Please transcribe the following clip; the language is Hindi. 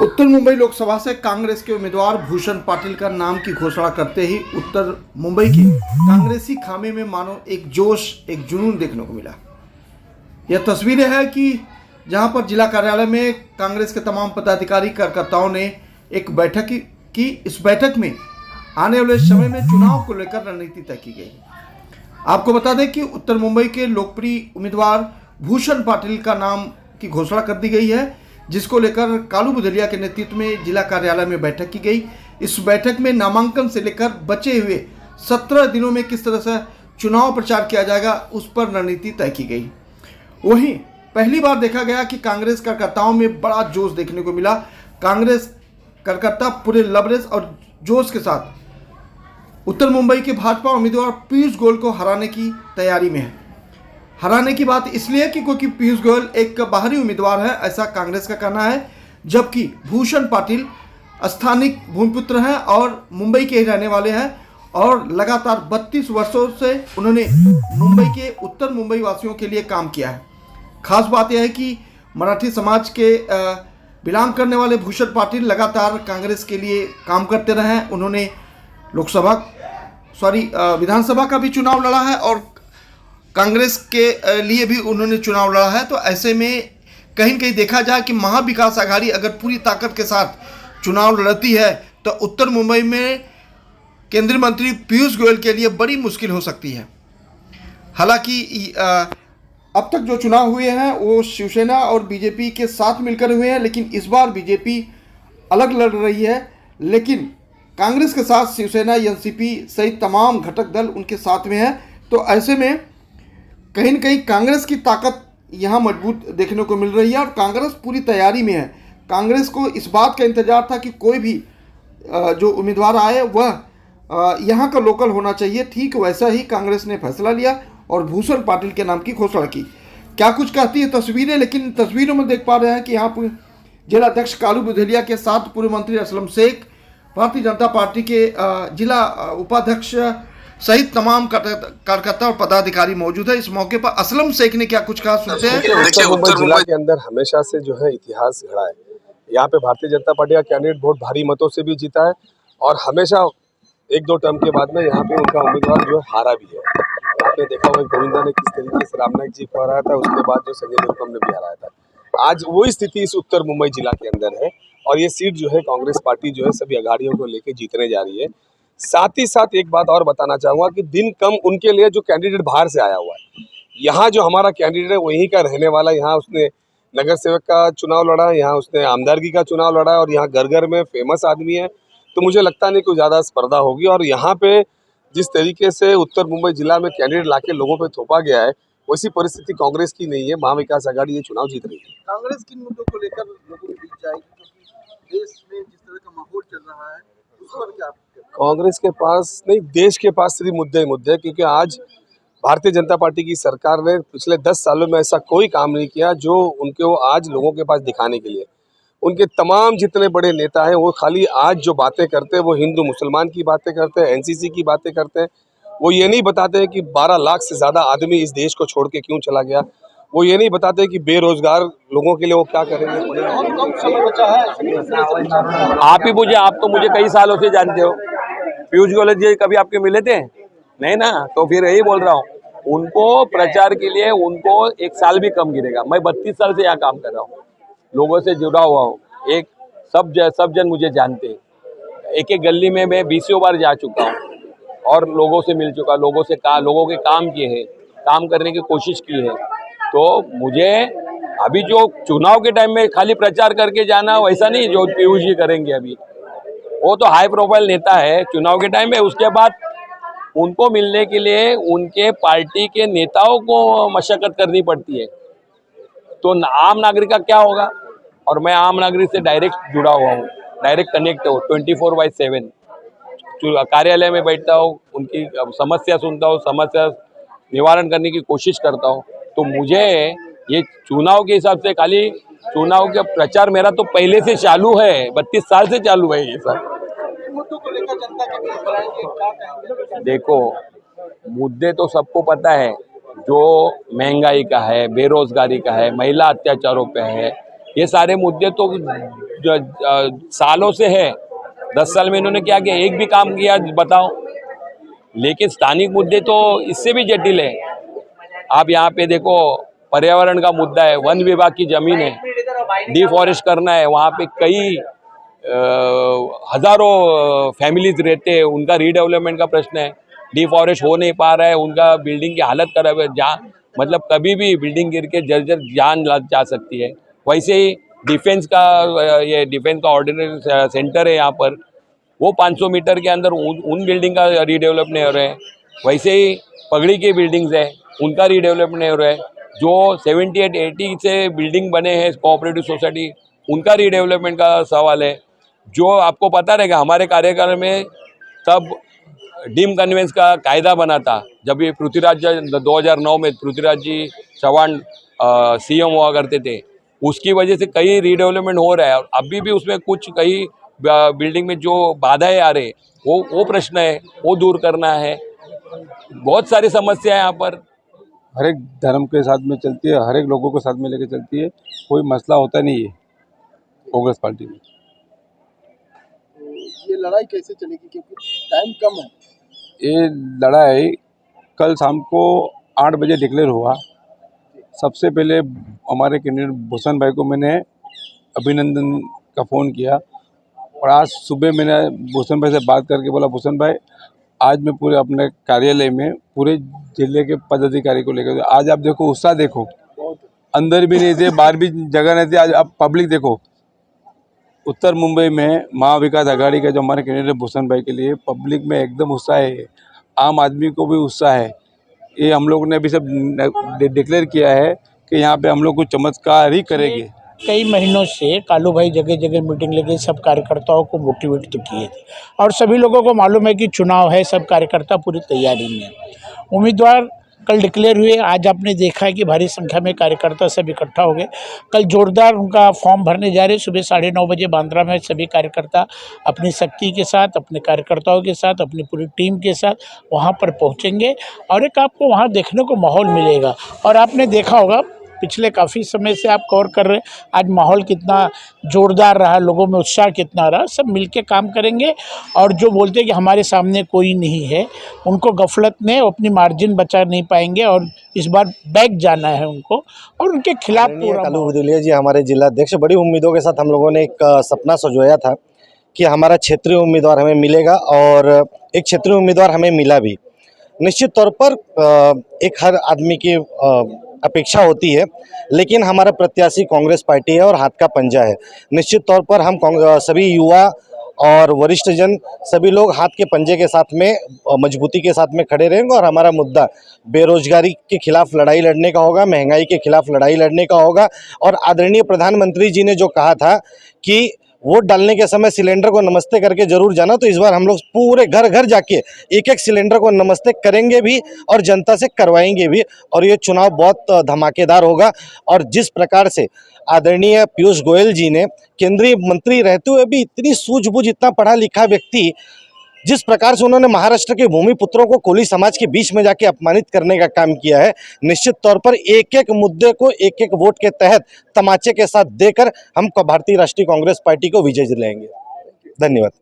उत्तर मुंबई लोकसभा से कांग्रेस के उम्मीदवार भूषण पाटिल का नाम की घोषणा करते ही उत्तर मुंबई के कांग्रेसी खामे में मानो एक जोश, एक जुनून देखने को मिला। यह तस्वीरें हैं कि जहां पर जिला कार्यालय में कांग्रेस के तमाम पदाधिकारी कार्यकर्ताओं ने एक बैठक की। इस बैठक में आने वाले समय में चुनाव को लेकर रणनीति तय की गई। आपको बता दें कि उत्तर मुंबई के लोकप्रिय उम्मीदवार भूषण पाटिल का नाम की घोषणा कर दी गई है, जिसको लेकर कालू बुधलिया के नेतृत्व में जिला कार्यालय में बैठक की गई। इस बैठक में नामांकन से लेकर बचे हुए 17 दिनों में किस तरह से चुनाव प्रचार किया जाएगा, उस पर रणनीति तय की गई। वहीं पहली बार देखा गया कि कांग्रेस कार्यकर्ताओं में बड़ा जोश देखने को मिला। कांग्रेस कार्यकर्ता पूरे लबरेज और जोश के साथ उत्तर मुंबई के भाजपा उम्मीदवार पीयूष गोयल को हराने की तैयारी में है। हराने की बात इसलिए कि क्योंकि पीयूष गोयल एक बाहरी उम्मीदवार है, ऐसा कांग्रेस का कहना है, जबकि भूषण पाटिल स्थानिक भूमिपुत्र हैं और मुंबई के ही रहने वाले हैं और लगातार 32 वर्षों से उन्होंने मुंबई के उत्तर मुंबई वासियों के लिए काम किया है। खास बात यह है कि मराठी समाज के बिलोंग करने वाले भूषण पाटिल लगातार कांग्रेस के लिए काम करते रहे हैं। उन्होंने विधानसभा का भी चुनाव लड़ा है और कांग्रेस के लिए भी उन्होंने चुनाव लड़ा है। तो ऐसे में कहीं कहीं देखा जाए कि महाविकास आघाड़ी अगर पूरी ताकत के साथ चुनाव लड़ती है तो उत्तर मुंबई में केंद्रीय मंत्री पीयूष गोयल के लिए बड़ी मुश्किल हो सकती है। हालांकि अब तक जो चुनाव हुए हैं वो शिवसेना और बीजेपी के साथ मिलकर हुए हैं, लेकिन इस बार बीजेपी अलग लड़ रही है, लेकिन कांग्रेस के साथ शिवसेना, एनसीपी सहित तमाम घटक दल उनके साथ में है। तो ऐसे में कहीं न कहीं कांग्रेस की ताकत यहाँ मजबूत देखने को मिल रही है और कांग्रेस पूरी तैयारी में है। कांग्रेस को इस बात का इंतजार था कि कोई भी जो उम्मीदवार आए वह यहाँ का लोकल होना चाहिए। ठीक वैसा ही कांग्रेस ने फैसला लिया और भूषण पाटिल के नाम की घोषणा की। क्या कुछ कहती है तस्वीरें, लेकिन तस्वीरों में देख पा रहे हैं कि यहाँ पर जिला अध्यक्ष कालू बुधलिया के साथ पूर्व मंत्री असलम शेख, भारतीय जनता पार्टी के जिला उपाध्यक्ष सहित तमाम कार्यकर्ता और पदाधिकारी मौजूद है। इस मौके पर असलम शेख ने क्या कुछ कहा, सुनते हैं। देखिए, उत्तर जिला के अंदर हमेशा से जो है इतिहास गढ़ा है। यहाँ पे भारतीय जनता पार्टी का कैंडिडेट बहुत भारी मतों से भी जीता है और हमेशा 1-2 टर्म के बाद में यहाँ पे उनका उम्मीदवार जो है हारा भी है। आपने देखा होगा गोविंदा ने किस तरीके से रामनाथ जी को हराया था, उसके बाद जो संजय निरुपम ने भी हराया था। आज वही स्थिति इस उत्तर मुंबई जिला के अंदर है और ये सीट जो है कांग्रेस पार्टी जो है सभी अघाड़ियों को लेकर जीतने जा रही है। साथ ही साथ एक बात और बताना चाहूंगा कि दिन कम उनके लिए जो कैंडिडेट बाहर से आया हुआ है। यहाँ जो हमारा कैंडिडेट है वहीं का रहने वाला, यहाँ उसने नगर सेवक का चुनाव लड़ा है, यहाँ उसने आमदारगी का चुनाव लड़ा है और यहाँ घर घर में फेमस आदमी है। तो मुझे लगता नहीं कोई ज़्यादा स्पर्धा होगी और यहाँ पे जिस तरीके से उत्तर मुंबई जिला में कैंडिडेट लाके लोगों पे थोपा गया है, वैसी परिस्थिति कांग्रेस की नहीं है। महाविकास आघाड़ी ये चुनाव जीत रही है। कांग्रेस किन मुद्दों को लेकर लोगों के बीच जाएगी, क्योंकि देश में जिस तरह का माहौल चल रहा है उस पर क्या? कांग्रेस के पास नहीं, देश के पास सिर्फ मुद्दे मुद्दे, क्योंकि आज भारतीय जनता पार्टी की सरकार ने पिछले 10 सालों में ऐसा कोई काम नहीं किया जो उनको आज लोगों के पास दिखाने के लिए। उनके तमाम जितने बड़े नेता हैं वो खाली आज जो बातें करते हैं वो हिंदू मुसलमान की बातें करते हैं, एनसीसी की बातें करते हैं। वो ये नहीं बताते हैं कि 12 लाख से ज़्यादा आदमी इस देश को छोड़ के क्यों चला गया। वो ये नहीं बताते कि बेरोजगार लोगों के लिए वो क्या करेंगे। आप ही मुझे, आप तो मुझे कई सालों से जानते हो। पीयूष गोयल जी कभी आपके मिले थे? नहीं ना, तो फिर यही बोल रहा हूँ, उनको प्रचार के लिए उनको 1 साल भी कम गिरेगा। मैं 32 साल से यहाँ काम कर रहा हूँ, लोगों से जुड़ा हुआ हूँ। एक सब जन मुझे जानते हैं। एक गली में मैं 20 बार जा चुका हूँ और लोगों से मिल चुका, लोगों के काम किए हैं, काम करने की कोशिश की है। तो मुझे अभी जो चुनाव के टाइम में खाली प्रचार करके जाना वैसा नहीं जो पीयूष जी करेंगे। अभी वो तो हाई प्रोफाइल नेता है चुनाव के टाइम में, उसके बाद उनको मिलने के लिए उनके पार्टी के नेताओं को मशक्कत करनी पड़ती है। तो आम नागरिक का क्या होगा? और मैं आम नागरिक से डायरेक्ट जुड़ा हुआ हूँ, डायरेक्ट कनेक्ट हूँ। 24/7 कार्यालय में बैठता हूँ, उनकी समस्या सुनता हूँ, समस्या निवारण करने की कोशिश करता हूँ। तो मुझे ये चुनाव के हिसाब से खाली चुनाव का प्रचार मेरा तो पहले से चालू है, 32 साल से चालू है ये सब। देखो, मुद्दे तो सबको पता है, जो महंगाई का है, बेरोजगारी का है, महिला अत्याचारों पे है, ये सारे मुद्दे तो सालों से है। 10 साल में इन्होंने क्या किया? एक भी काम किया बताओ? लेकिन स्थानिक मुद्दे तो इससे भी जटिल है। आप यहाँ पे देखो, पर्यावरण का मुद्दा है, वन विभाग की जमीन है, डिफॉरेस्ट करना है, वहाँ पे कई हजारों फैमिलीज रहते हैं, उनका रीडेवलपमेंट का प्रश्न है, डिफॉरेस्ट हो नहीं पा रहा है, उनका बिल्डिंग की हालत खराब है, जहाँ मतलब कभी भी बिल्डिंग गिर के जर्जर जान जा सकती है। वैसे ही डिफेंस का ऑर्डिनरी सेंटर है यहाँ पर, वो 500 मीटर के अंदर उन बिल्डिंग का रीडेवलप नहीं हो रहा है। वैसे ही पगड़ी की बिल्डिंग्स है, उनका रीडेवलप नहीं हो रहा है। जो 78-80 से बिल्डिंग बने हैं कोऑपरेटिव सोसाइटी, उनका रीडेवलपमेंट का सवाल है। जो आपको पता रहेगा, हमारे कार्यकाल में तब डीम कन्वेंस का कायदा बना था, जब ये पृथ्वीराज 2009 में पृथ्वीराज जी चौहान सीएम हुआ करते थे, उसकी वजह से कई रीडेवलपमेंट हो रहा है। और अभी भी उसमें कुछ कई बिल्डिंग में जो बाधाएं आ रहे, वो प्रश्न है, वो दूर करना है। बहुत सारी समस्या है यहाँ पर। हर एक धर्म के साथ में चलती है, हर एक लोगों को साथ में लेकर चलती है, कोई मसला होता नहीं है कांग्रेस पार्टी में। ये लड़ाई कैसे चलेगी, क्योंकि टाइम कम है? ये लड़ाई कल शाम को 8 बजे डिक्लेयर हुआ। सबसे पहले हमारे कैंडिडेट भूषण भाई को मैंने अभिनंदन का फ़ोन किया, और आज सुबह मैंने भूषण भाई से बात करके बोला, भूषण भाई आज मैं पूरे अपने कार्यालय में पूरे जिले के पदाधिकारी को लेकर, आज आप देखो उत्साह देखो, अंदर भी नहीं थे, बाहर भी जगह नहीं थी। आज आप पब्लिक देखो, उत्तर मुंबई में महाविकास आघाड़ी का जो हमारे कैंडिडेट भूषण भाई के लिए पब्लिक में एकदम उत्साह है, आम आदमी को भी उत्साह है। ये हम लोग ने अभी सब डिक्लेयर किया है कि यहाँ पे हम लोग कुछ चमत्कार ही करेंगे। कई महीनों से कालू भाई जगह जगह मीटिंग लेके सब कार्यकर्ताओं को मोटिवेट तो किए थे, और सभी लोगों को मालूम है कि चुनाव है, सब कार्यकर्ता पूरी तैयारी में है। उम्मीदवार कल डिक्लेयर हुए, आज आपने देखा है कि भारी संख्या में कार्यकर्ता सब इकट्ठा हो गए। कल जोरदार उनका फॉर्म भरने जा रहे। सुबह 9:30 बजे बांद्रा में सभी कार्यकर्ता अपनी शक्ति के साथ, अपने कार्यकर्ताओं के साथ, अपनी पूरी टीम के साथ वहाँ पर पहुँचेंगे, और एक आपको वहाँ देखने को माहौल मिलेगा। और आपने देखा होगा, पिछले काफ़ी समय से आप कवर कर रहे हैं, आज माहौल कितना जोरदार रहा, लोगों में उत्साह कितना रहा। सब मिलके काम करेंगे, और जो बोलते हैं कि हमारे सामने कोई नहीं है, उनको गफलत में अपनी मार्जिन बचा नहीं पाएंगे, और इस बार बैक जाना है उनको, और उनके खिलाफ पूरा। कालू भुदुलिया जी हमारे जिला अध्यक्ष, बड़ी उम्मीदों के साथ हम लोगों ने एक सपना सजोया था कि हमारा क्षेत्रीय उम्मीदवार हमें मिलेगा, और एक क्षेत्रीय उम्मीदवार हमें मिला भी। निश्चित तौर पर एक हर आदमी की अपेक्षा होती है, लेकिन हमारा प्रत्याशी कांग्रेस पार्टी है और हाथ का पंजा है। निश्चित तौर पर हम सभी युवा और वरिष्ठ जन सभी लोग हाथ के पंजे के साथ में मजबूती के साथ में खड़े रहेंगे, और हमारा मुद्दा बेरोजगारी के खिलाफ लड़ाई लड़ने का होगा, महंगाई के खिलाफ लड़ाई लड़ने का होगा। और आदरणीय प्रधानमंत्री जी ने जो कहा था कि वोट डालने के समय सिलेंडर को नमस्ते करके जरूर जाना, तो इस बार हम लोग पूरे घर घर जाके एक एक सिलेंडर को नमस्ते करेंगे भी और जनता से करवाएंगे भी, और ये चुनाव बहुत धमाकेदार होगा। और जिस प्रकार से आदरणीय पीयूष गोयल जी ने केंद्रीय मंत्री रहते हुए भी इतनी सूझबूझ, इतना पढ़ा लिखा व्यक्ति, जिस प्रकार से उन्होंने महाराष्ट्र के भूमिपुत्रों को कोली समाज के बीच में जाके अपमानित करने का काम किया है, निश्चित तौर पर एक एक मुद्दे को एक एक वोट के तहत तमाचे के साथ देकर हम भारतीय राष्ट्रीय कांग्रेस पार्टी को विजय दिलाएंगे। धन्यवाद।